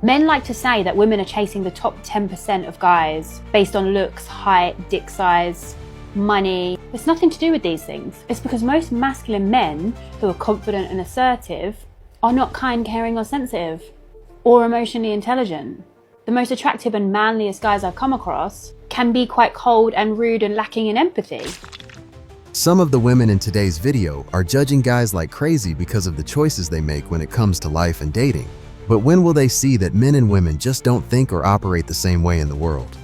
Men like to say that women are chasing the top 10% of guys based on looks, height, dick size, money. It's nothing to do with these things. It's because most masculine men who are confident and assertive are not kind, caring, or sensitive, or emotionally intelligent. The most attractive and manliest guys I've come across can be quite cold and rude and lacking in empathy. Some of the women in today's video are judging guys like crazy because of the choices they make when it comes to life and dating. But when will they see that men and women just don't think or operate the same way in the world?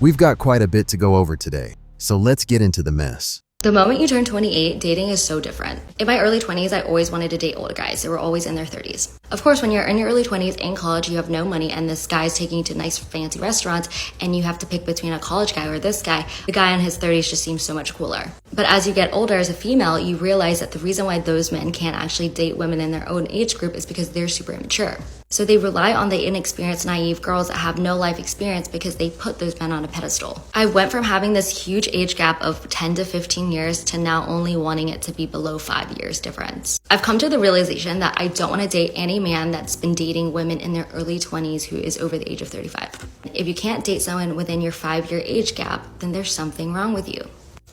We've got quite a bit to go over today, so let's get into the mess. The moment you turn 28, dating is so different. In my early 20s, I always wanted to date older guys. They were always in their 30s. Of course, when you're in your early 20s in college, you have no money and this guy's taking you to nice fancy restaurants and you have to pick between a college guy or this guy. The guy in his 30s just seems so much cooler. But as you get older as a female, you realize that the reason why those men can't actually date women in their own age group is because they're super immature. So they rely on the inexperienced, naive girls that have no life experience because they put those men on a pedestal. I went from having this huge age gap of 10 to 15 years to now only wanting it to be below 5 years difference. I've come to the realization that I don't want to date any man that's been dating women in their early 20s who is over the age of 35. If you can't date someone within your 5-year age gap, then there's something wrong with you,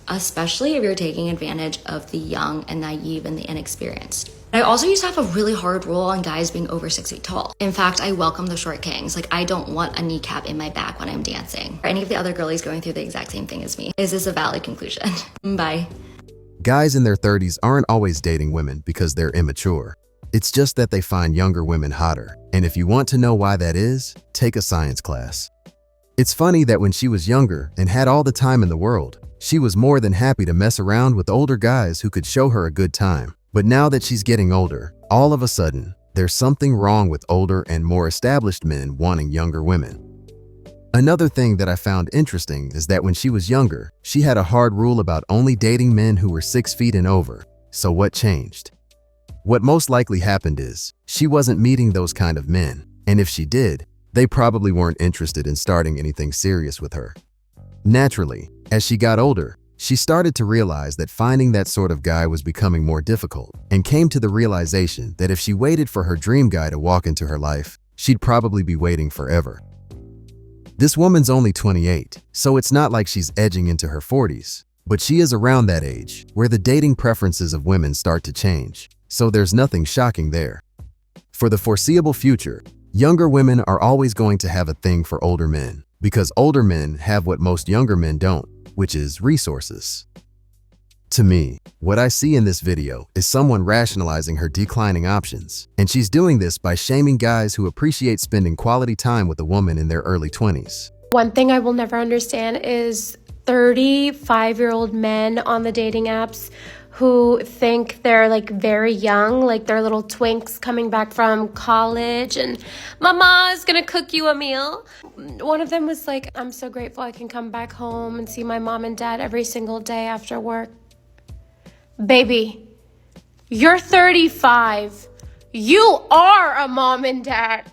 especially if you're taking advantage of the young and naive and the inexperienced. I also used to have a really hard rule on guys being over 6 feet tall. In fact, I welcome the short kings. Like, I don't want a kneecap in my back when I'm dancing. Or any of the other girlies going through the exact same thing as me. Is this a valid conclusion? Bye. Guys in their 30s aren't always dating women because they're immature. It's just that they find younger women hotter. And if you want to know why that is, take a science class. It's funny that when she was younger and had all the time in the world, she was more than happy to mess around with older guys who could show her a good time. But now that she's getting older, all of a sudden, there's something wrong with older and more established men wanting younger women. Another thing that I found interesting is that when she was younger, she had a hard rule about only dating men who were 6 feet and over. So what changed? What most likely happened is, she wasn't meeting those kind of men, and if she did, they probably weren't interested in starting anything serious with her. Naturally, as she got older, she started to realize that finding that sort of guy was becoming more difficult and came to the realization that if she waited for her dream guy to walk into her life, she'd probably be waiting forever. This woman's only 28, so it's not like she's edging into her 40s, but she is around that age where the dating preferences of women start to change, so there's nothing shocking there. For the foreseeable future, younger women are always going to have a thing for older men because older men have what most younger men don't, which is resources. To me, what I see in this video is someone rationalizing her declining options, and she's doing this by shaming guys who appreciate spending quality time with a woman in their early 20s. One thing I will never understand is 35-year-old men on the dating apps who think they're like very young, like they're little twinks coming back from college and mama is gonna cook you a meal. One of them was like, I'm so grateful I can come back home and see my mom and dad every single day after work. Baby, you're 35. You are a mom and dad.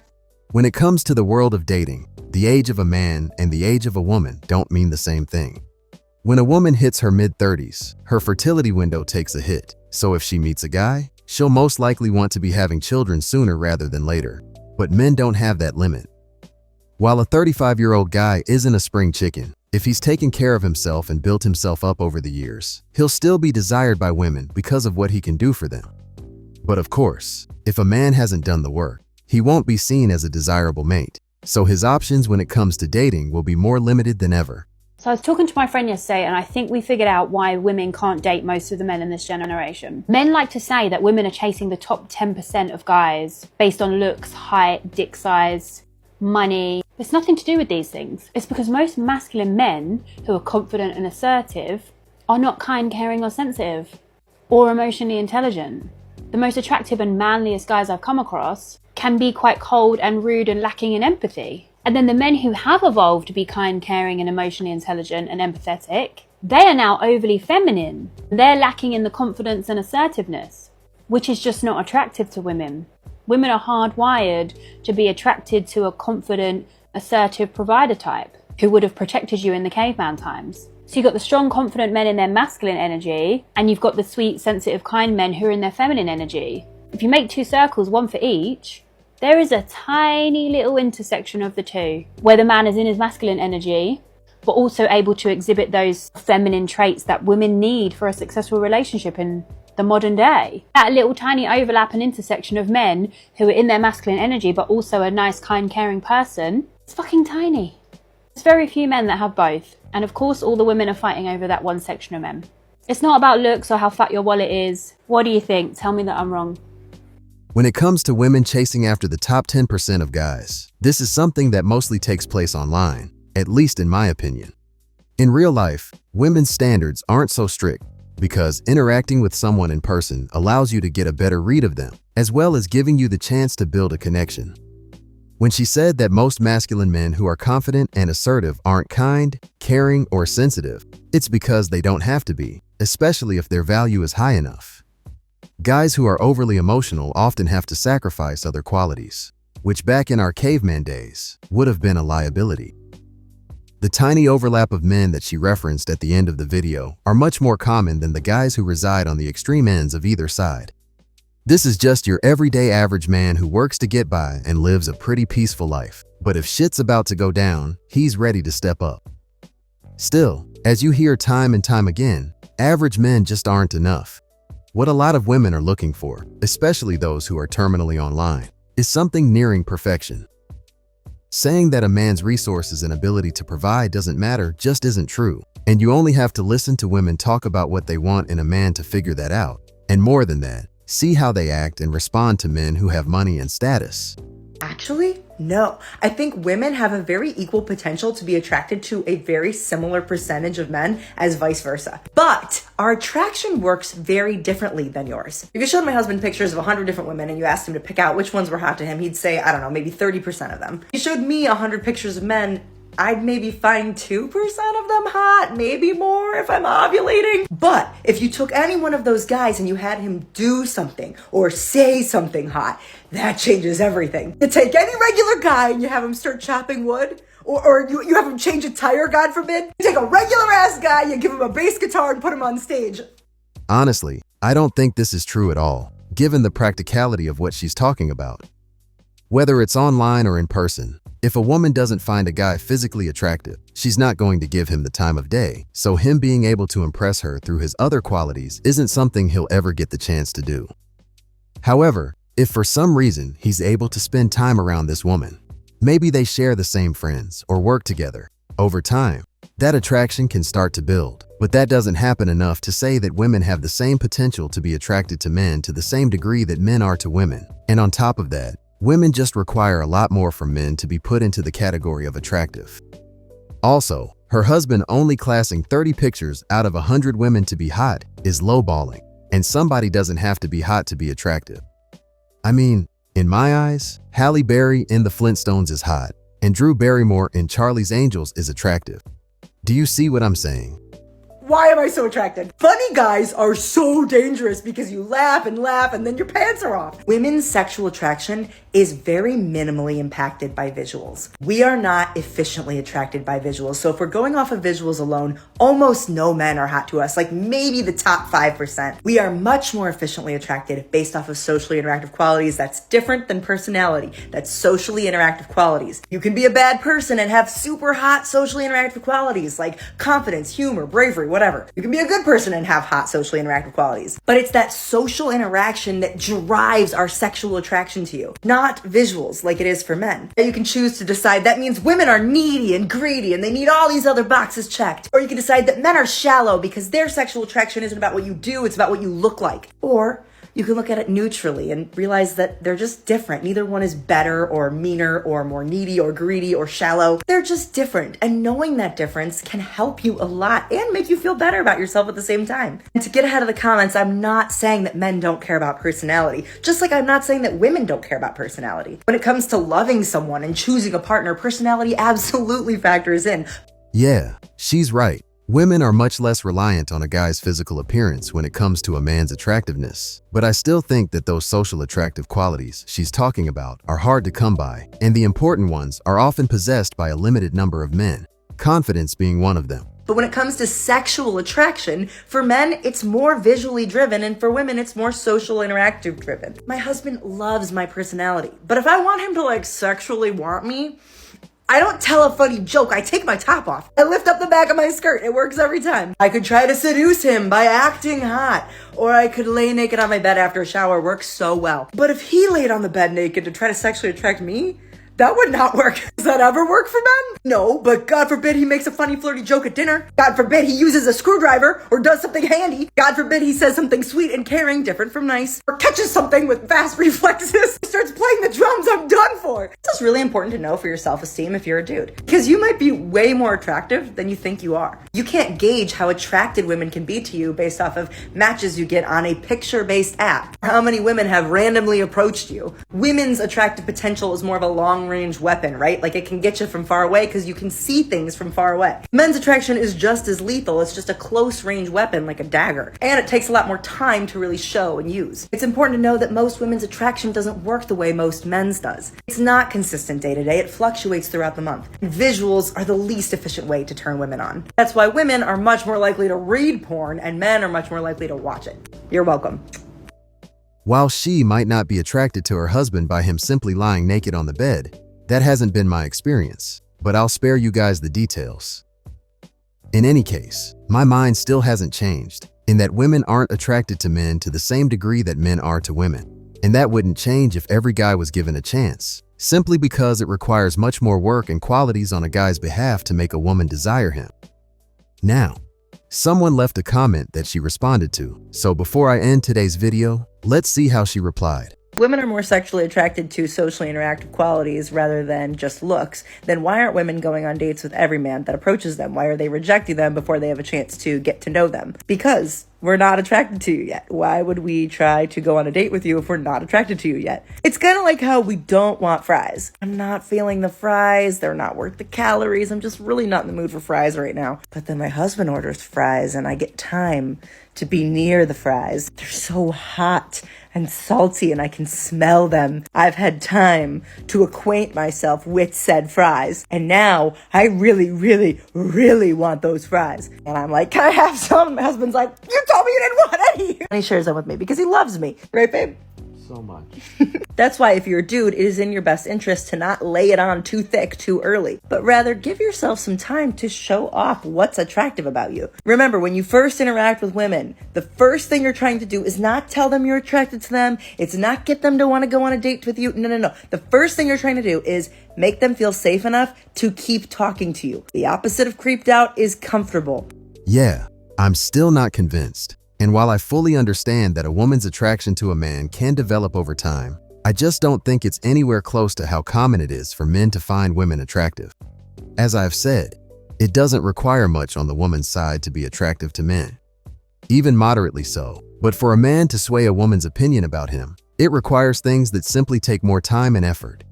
When it comes to the world of dating, the age of a man and the age of a woman don't mean the same thing. When a woman hits her mid-30s, her fertility window takes a hit, so if she meets a guy, she'll most likely want to be having children sooner rather than later. But men don't have that limit. While a 35-year-old guy isn't a spring chicken, if he's taken care of himself and built himself up over the years, he'll still be desired by women because of what he can do for them. But of course, if a man hasn't done the work, he won't be seen as a desirable mate, so his options when it comes to dating will be more limited than ever. So I was talking to my friend yesterday and I think we figured out why women can't date most of the men in this generation. Men like to say that women are chasing the top 10% of guys based on looks, height, dick size, money. It's nothing to do with these things. It's because most masculine men who are confident and assertive are not kind, caring, or sensitive, or emotionally intelligent. The most attractive and manliest guys I've come across can be quite cold and rude and lacking in empathy. And then the men who have evolved to be kind, caring, and emotionally intelligent and empathetic, they are now overly feminine. They're lacking in the confidence and assertiveness, which is just not attractive to women. Women are hardwired to be attracted to a confident, assertive provider type who would have protected you in the caveman times. So you've got the strong, confident men in their masculine energy, and you've got the sweet, sensitive, kind men who are in their feminine energy. If you make two circles, one for each, There is a tiny little intersection of the two, where the man is in his masculine energy, but also able to exhibit those feminine traits that women need for a successful relationship in the modern day. That little tiny overlap and intersection of men who are in their masculine energy, but also a nice, kind, caring person, it's fucking tiny. There's very few men that have both. And of course, all the women are fighting over that one section of men. It's not about looks or how fat your wallet is. What do you think? Tell me that I'm wrong. When it comes to women chasing after the top 10% of guys, this is something that mostly takes place online, at least in my opinion. In real life, women's standards aren't so strict because interacting with someone in person allows you to get a better read of them, as well as giving you the chance to build a connection. When she said that most masculine men who are confident and assertive aren't kind, caring, or sensitive, it's because they don't have to be, especially if their value is high enough. Guys who are overly emotional often have to sacrifice other qualities, which back in our caveman days would have been a liability. The tiny overlap of men that she referenced at the end of the video are much more common than the guys who reside on the extreme ends of either side. This is just your everyday average man who works to get by and lives a pretty peaceful life. But if shit's about to go down, he's ready to step up. Still, as you hear time and time again, average men just aren't enough. What a lot of women are looking for, especially those who are terminally online, is something nearing perfection. Saying that a man's resources and ability to provide doesn't matter just isn't true, and you only have to listen to women talk about what they want in a man to figure that out. And more than that, see how they act and respond to men who have money and status. Actually, no. I think women have a very equal potential to be attracted to a very similar percentage of men as vice versa. But our attraction works very differently than yours. If you showed my husband pictures of 100 different women and you asked him to pick out which ones were hot to him, he'd say, I don't know, maybe 30% of them. If you showed me 100 pictures of men, I'd maybe find 2% of them hot, maybe more if I'm ovulating. But if you took any one of those guys and you had him do something or say something hot, that changes everything. You take any regular guy and you have him start chopping wood, or you have him change a tire, God forbid. You take a regular ass guy, you give him a bass guitar and put him on stage. Honestly, I don't think this is true at all, given the practicality of what she's talking about. Whether it's online or in person, if a woman doesn't find a guy physically attractive, she's not going to give him the time of day, so him being able to impress her through his other qualities isn't something he'll ever get the chance to do. However, if for some reason he's able to spend time around this woman, maybe they share the same friends or work together, over time, that attraction can start to build. But that doesn't happen enough to say that women have the same potential to be attracted to men to the same degree that men are to women. And on top of that, women just require a lot more from men to be put into the category of attractive. Also, her husband only classing 30 pictures out of 100 women to be hot is lowballing, and somebody doesn't have to be hot to be attractive. I mean, in my eyes, Halle Berry in The Flintstones is hot, and Drew Barrymore in Charlie's Angels is attractive. Do you see what I'm saying? Why am I so attracted? Funny guys are so dangerous because you laugh and then your pants are off. Women's sexual attraction is very minimally impacted by visuals. We are not efficiently attracted by visuals. So if we're going off of visuals alone, almost no men are hot to us, like maybe the top 5%. We are much more efficiently attracted based off of socially interactive qualities. That's different than personality. That's socially interactive qualities. You can be a bad person and have super hot socially interactive qualities like confidence, humor, bravery, whatever. You can be a good person and have hot socially interactive qualities. But it's that social interaction that drives our sexual attraction to you, not visuals like it is for men. You can choose to decide that means women are needy and greedy and they need all these other boxes checked. Or you can decide that men are shallow because their sexual attraction isn't about what you do, it's about what you look like. Or you can look at it neutrally and realize that they're just different. Neither one is better or meaner or more needy or greedy or shallow. They're just different. And knowing that difference can help you a lot and make you feel better about yourself at the same time. And to get ahead of the comments, I'm not saying that men don't care about personality, just like I'm not saying that women don't care about personality. When it comes to loving someone and choosing a partner, personality absolutely factors in. Yeah, she's right. Women are much less reliant on a guy's physical appearance when it comes to a man's attractiveness. But I still think that those social attractive qualities she's talking about are hard to come by, and the important ones are often possessed by a limited number of men, confidence being one of them. But when it comes to sexual attraction, for men, it's more visually driven, and for women, it's more social interactive driven. My husband loves my personality, but if I want him to like sexually want me, I don't tell a funny joke, I take my top off. I lift up the back of my skirt, it works every time. I could try to seduce him by acting hot, or I could lay naked on my bed after a shower, works so well. But if he laid on the bed naked to try to sexually attract me, that would not work. Does that ever work for men? No, but God forbid he makes a funny flirty joke at dinner. God forbid he uses a screwdriver or does something handy. God forbid he says something sweet and caring, different from nice, or catches something with fast reflexes. He starts playing the drums, I'm done for. This is really important to know for your self-esteem if you're a dude, because you might be way more attractive than you think you are. You can't gauge how attracted women can be to you based off of matches you get on a picture-based app, or how many women have randomly approached you. Women's attractive potential is more of a long-range weapon, right? Like it can get you from far away because you can see things from far away. Men's attraction is just as lethal. It's just a close-range weapon like a dagger, and it takes a lot more time to really show and use. It's important to know that most women's attraction doesn't work the way most men's does. It's not consistent day to day. It fluctuates throughout the month. Visuals are the least efficient way to turn women on. That's why women are much more likely to read porn and men are much more likely to watch it. You're welcome. While she might not be attracted to her husband by him simply lying naked on the bed, that hasn't been my experience, but I'll spare you guys the details. In any case, my mind still hasn't changed, in that women aren't attracted to men to the same degree that men are to women. And that wouldn't change if every guy was given a chance, simply because it requires much more work and qualities on a guy's behalf to make a woman desire him. Now, someone left a comment that she responded to, so before I end today's video, let's see how she replied. Women are more sexually attracted to socially interactive qualities rather than just looks. Then why aren't women going on dates with every man that approaches them? Why are they rejecting them before they have a chance to get to know them? Because we're not attracted to you yet. Why would we try to go on a date with you if we're not attracted to you yet? It's kind of like how we don't want fries. I'm not feeling the fries. They're not worth the calories. I'm just really not in the mood for fries right now. But then my husband orders fries and I get time to be near the fries. They're so hot and salty and I can smell them. I've had time to acquaint myself with said fries. And now I really, really, really want those fries. And I'm like, can I have some? And my husband's like, you told me you didn't want any. And he shares them with me because he loves me. Right, babe? So much. That's why if you're a dude, it is in your best interest to not lay it on too thick too early, but rather give yourself some time to show off what's attractive about you. Remember, when you first interact with women, the first thing you're trying to do is not tell them you're attracted to them. It's not get them to want to go on a date with you. No. The first thing you're trying to do is make them feel safe enough to keep talking to you. The opposite of creeped out is comfortable. Yeah, I'm still not convinced. And while I fully understand that a woman's attraction to a man can develop over time, I just don't think it's anywhere close to how common it is for men to find women attractive. As I've said, it doesn't require much on the woman's side to be attractive to men, even moderately so. But for a man to sway a woman's opinion about him, it requires things that simply take more time and effort.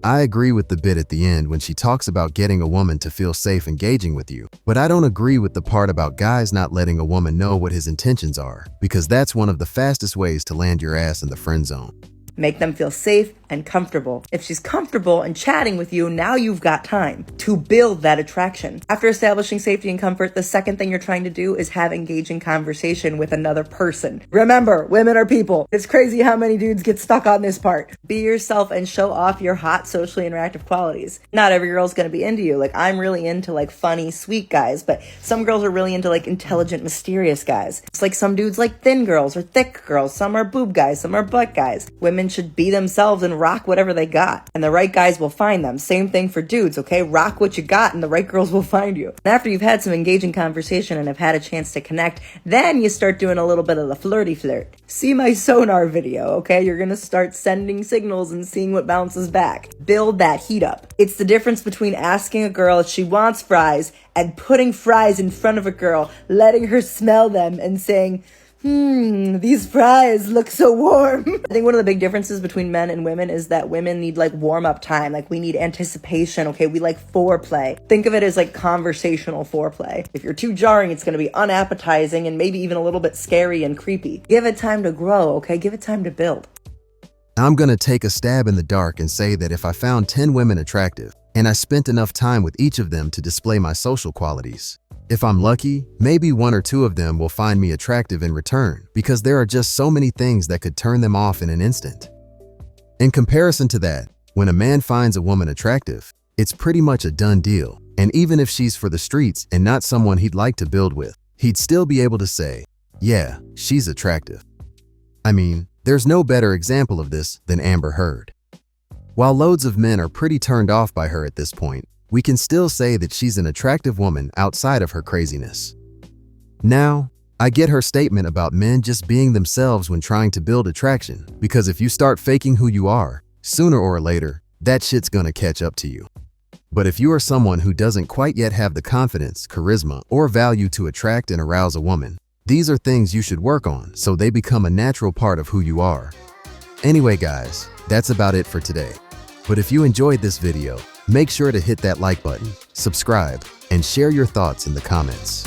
I agree with the bit at the end when she talks about getting a woman to feel safe engaging with you, but I don't agree with the part about guys not letting a woman know what his intentions are, because that's one of the fastest ways to land your ass in the friend zone. Make them feel safe and comfortable. If she's comfortable and chatting with you, now you've got time to build that attraction. After establishing safety and comfort, the second thing you're trying to do is have engaging conversation with another person. Remember, women are people. It's crazy how many dudes get stuck on this part. Be yourself and show off your hot, socially interactive qualities. Not every girl's gonna be into you. Like, I'm really into like funny, sweet guys, but some girls are really into like intelligent, mysterious guys. It's like some dudes like thin girls or thick girls. Some are boob guys, some are butt guys. Women should be themselves and rock whatever they got, and the right guys will find them. Same thing for dudes, okay? Rock what you got and the right girls will find you. And after you've had some engaging conversation and have had a chance to connect, then you start doing a little bit of the flirty flirt. See my sonar video, okay? You're gonna start sending signals and seeing what bounces back. Build that heat up. It's the difference between asking a girl if she wants fries and putting fries in front of a girl, letting her smell them and saying, these fries look so warm. I think one of the big differences between men and women is that women need like warm up time. Like we need anticipation, okay? We like foreplay. Think of it as like conversational foreplay. If you're too jarring, it's gonna be unappetizing and maybe even a little bit scary and creepy. Give it time to grow, okay? Give it time to build. I'm gonna take a stab in the dark and say that if I found 10 women attractive, and I spent enough time with each of them to display my social qualities. If I'm lucky, maybe one or two of them will find me attractive in return because there are just so many things that could turn them off in an instant. In comparison to that, when a man finds a woman attractive, it's pretty much a done deal, and even if she's for the streets and not someone he'd like to build with, he'd still be able to say, yeah, she's attractive. I mean, there's no better example of this than Amber Heard. While loads of men are pretty turned off by her at this point, we can still say that she's an attractive woman outside of her craziness. Now, I get her statement about men just being themselves when trying to build attraction, because if you start faking who you are, sooner or later, that shit's gonna catch up to you. But if you are someone who doesn't quite yet have the confidence, charisma, or value to attract and arouse a woman, these are things you should work on so they become a natural part of who you are. Anyway guys, that's about it for today. But if you enjoyed this video, make sure to hit that like button, subscribe, and share your thoughts in the comments.